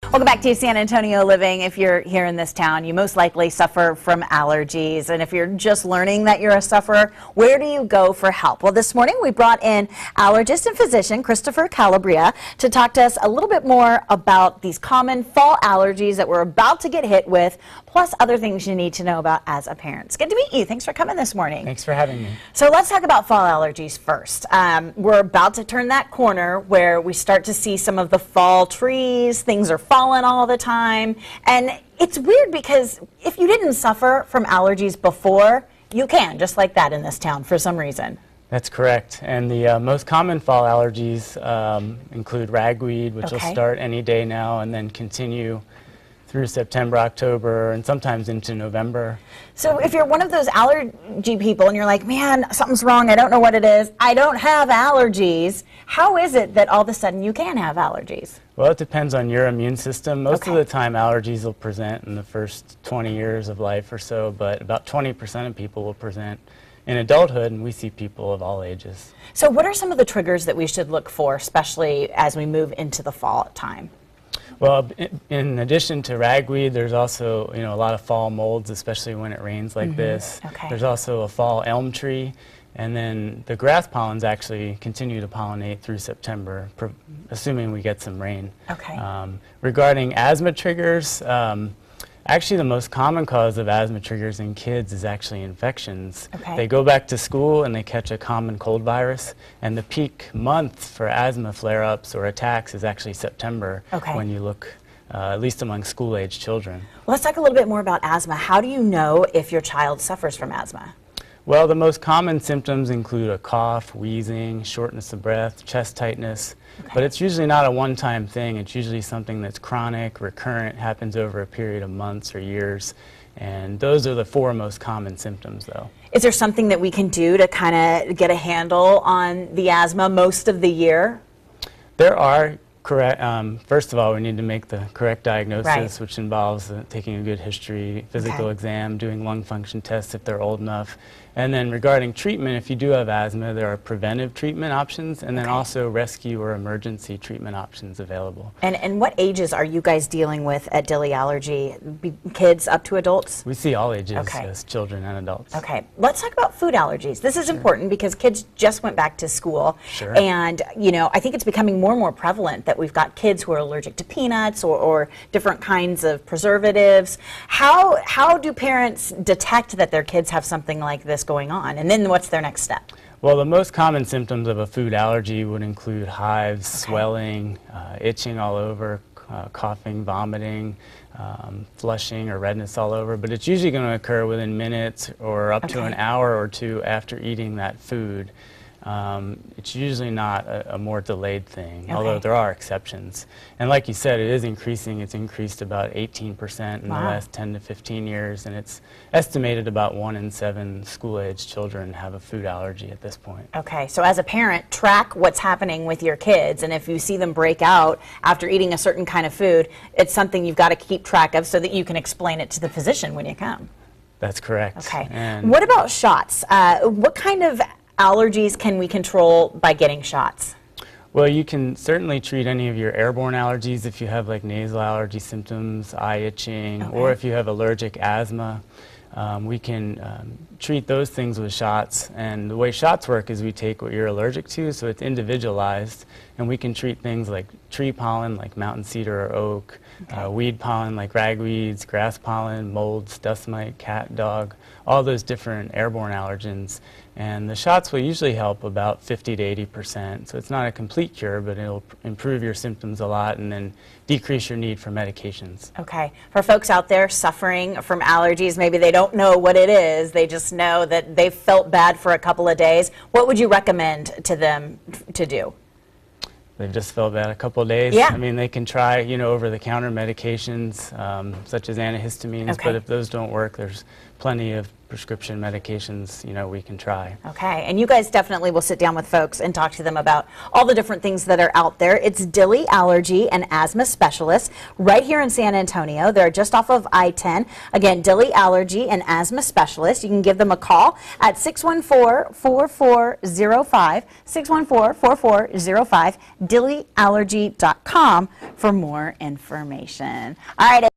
Welcome back to San Antonio Living. If you're here in this town, you most likely suffer from allergies. And if you're just learning that you're a sufferer, where do you go for help? Well, this morning we brought in allergist and physician Christopher Calabria to talk to us a little bit more about these common fall allergies that we're about to get hit with, plus other things you need to know about as a parent. It's good to meet you. Thanks for coming this morning. Thanks for having me. So let's talk about fall allergies first. We're about to turn that corner where we start to see some of the fall trees. Things are falling all the time. And it's weird because if you didn't suffer from allergies before, you can, just like that in this town for some reason. That's correct. And the most common fall allergies include ragweed, which will start any day now and then continue through September, October, and sometimes into November. So if you're one of those allergy people and you're like, man, something's wrong, I don't know what it is, I don't have allergies, how is it that all of a sudden you can have allergies? Well, it depends on your immune system. Most of the time allergies will present in the first 20 years of life or so, but about 20% of people will present in adulthood, and we see people of all ages. So what are some of the triggers that we should look for, especially as we move into the fall time? Well, in addition to ragweed, there's also, a lot of fall molds, especially when it rains like this. There's also a fall elm tree, and then the grass pollens actually continue to pollinate through September, assuming we get some rain. Regarding asthma triggers, actually the most common cause of asthma triggers in kids is actually infections. They go back to school and they catch a common cold virus, and the peak month for asthma flare-ups or attacks is actually September when you look, at least among school-age children. Well, let's talk a little bit more about asthma. How do you know if your child suffers from asthma? Well, the most common symptoms include a cough, wheezing, shortness of breath, chest tightness, but it's usually not a one-time thing. It's usually something that's chronic, recurrent, happens over a period of months or years, and those are the four most common symptoms, though. Is there something that we can do to kind of get a handle on the asthma most of the year? There are. First of all, we need to make the correct diagnosis, which involves taking a good history, physical exam, doing lung function tests if they're old enough. And then regarding treatment, if you do have asthma, there are preventive treatment options and then also rescue or emergency treatment options available. And what ages are you guys dealing with at Dilley Allergy? Kids up to adults? We see all ages, as children and adults. Let's talk about food allergies. This is important because kids just went back to school. And, I think it's becoming more and more prevalent that we've got kids who are allergic to peanuts or different kinds of preservatives. How do parents detect that their kids have something like this going on, and then what's their next step? Well, the most common symptoms of a food allergy would include hives, swelling, itching all over, coughing, vomiting, flushing or redness all over, but it's usually going to occur within minutes or up to an hour or two after eating that food. It's usually not a more delayed thing, although there are exceptions. And like you said, it is increasing. It's increased about 18% in the last 10 to 15 years, and it's estimated about 1 in 7 school-age children have a food allergy at this point. So as a parent, track what's happening with your kids, and if you see them break out after eating a certain kind of food, it's something you've got to keep track of so that you can explain it to the physician when you come. That's correct. And what about shots? What kind of allergies can we control by getting shots? Well, you can certainly treat any of your airborne allergies if you have like nasal allergy symptoms, eye itching, or if you have allergic asthma. We can treat those things with shots, and the way shots work is we take what you're allergic to, so it's individualized, and we can treat things like tree pollen like mountain cedar or oak, weed pollen like ragweeds, grass pollen, molds, dust mite, cat, dog, all those different airborne allergens. And the shots will usually help about 50 to 80%. So it's not a complete cure, but it'll improve your symptoms a lot and then decrease your need for medications. For folks out there suffering from allergies, maybe they don't know what it is, they just know that they've felt bad for a couple of days. What would you recommend to them to do? They've just felt bad a couple of days. I mean, they can try, over-the-counter medications such as antihistamines, but if those don't work, there's plenty of prescription medications, we can try. Okay, and you guys definitely will sit down with folks and talk to them about all the different things that are out there. It's Dilley Allergy and Asthma Specialist right here in San Antonio. They're just off of I-10. Again, Dilley Allergy and Asthma Specialist. You can give them a call at 614-4405, 614-4405, DilleyAllergy.com for more information. All right.